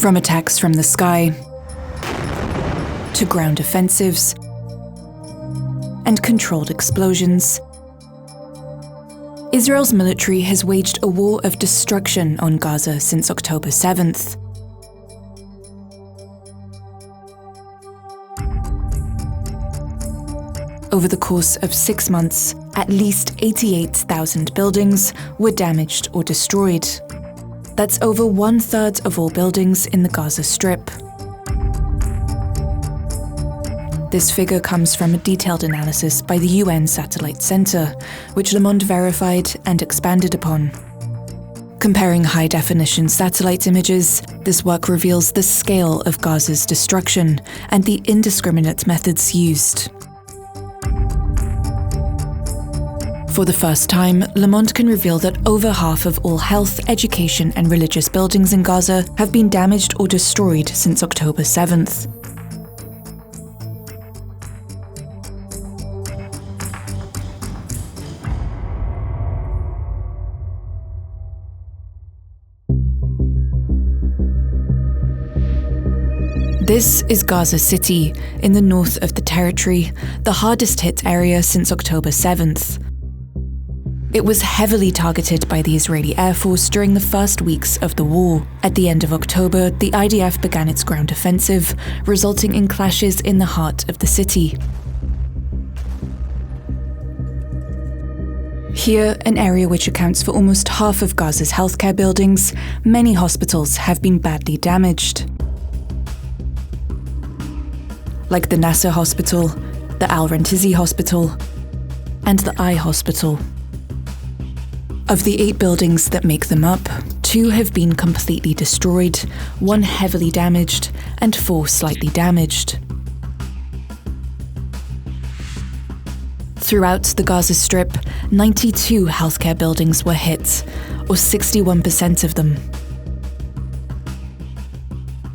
From attacks from the sky to ground offensives and controlled explosions, Israel's military has waged a war of destruction on Gaza since October 7th. Over the course of 6 months, at least 88,000 buildings were damaged or destroyed. That's over 1/3 of all buildings in the Gaza Strip. This figure comes from a detailed analysis by the UN Satellite Center, which Le Monde verified and expanded upon. Comparing high-definition satellite images, this work reveals the scale of Gaza's destruction and the indiscriminate methods used. For the first time, Le Monde can reveal that over half of all health, education and religious buildings in Gaza have been damaged or destroyed since October 7th. This is Gaza City, in the north of the territory, the hardest hit area since October 7th. It was heavily targeted by the Israeli Air Force during the first weeks of the war. At the end of October, the IDF began its ground offensive, resulting in clashes in the heart of the city. Here, an area which accounts for almost half of Gaza's healthcare buildings, many hospitals have been badly damaged. Like the Nasser Hospital, the Al-Rantizi Hospital, and the Eye Hospital. Of the 8 buildings that make them up, 2 have been completely destroyed, 1 heavily damaged, and 4 slightly damaged. Throughout the Gaza Strip, 92 healthcare buildings were hit, or 61% of them.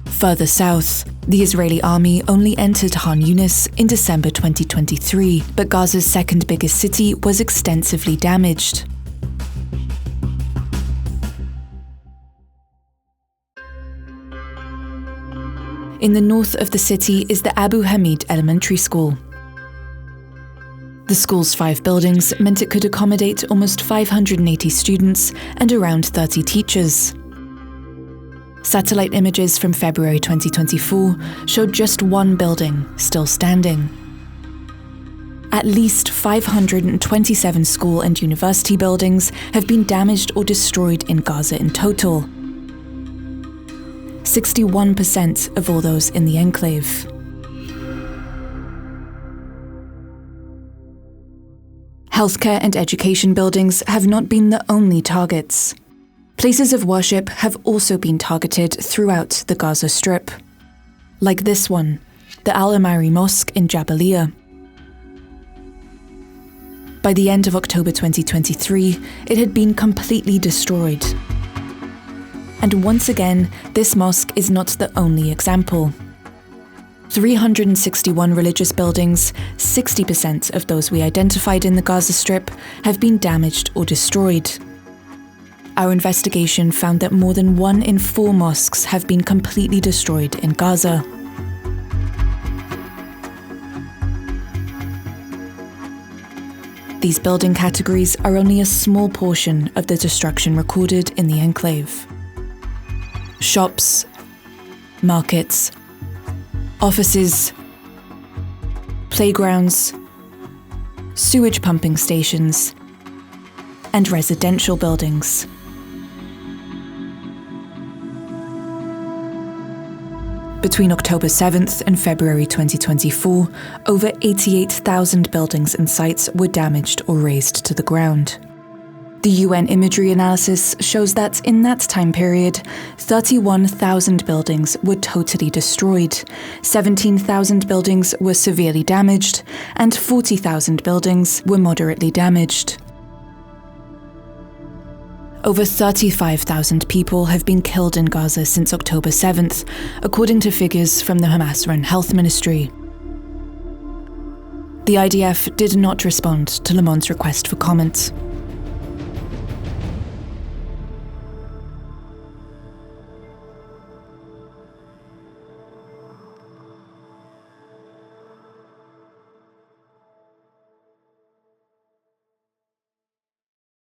Further south, the Israeli army only entered Khan Yunis in December 2023, but Gaza's second biggest city was extensively damaged. In the north of the city is the Abu Hamid Elementary School. The school's 5 buildings meant it could accommodate almost 580 students and around 30 teachers. Satellite images from February 2024 showed just 1 building still standing. At least 527 school and university buildings have been damaged or destroyed in Gaza in total. 61% of all those in the enclave. Healthcare and education buildings have not been the only targets. Places of worship have also been targeted throughout the Gaza Strip. Like this one, the Al-Amari Mosque in Jabalia. By the end of October 2023, it had been completely destroyed. And once again, this mosque is not the only example. 361 religious buildings, 60% of those we identified in the Gaza Strip, have been damaged or destroyed. Our investigation found that more than 1 in 4 mosques have been completely destroyed in Gaza. These building categories are only a small portion of the destruction recorded in the enclave. Shops, markets, offices, playgrounds, sewage pumping stations, and residential buildings. Between October 7th and February 2024, over 88,000 buildings and sites were damaged or razed to the ground. The UN imagery analysis shows that in that time period, 31,000 buildings were totally destroyed, 17,000 buildings were severely damaged, and 40,000 buildings were moderately damaged. Over 35,000 people have been killed in Gaza since October 7th, according to figures from the Hamas-run Health Ministry. The IDF did not respond to Le Monde's request for comment.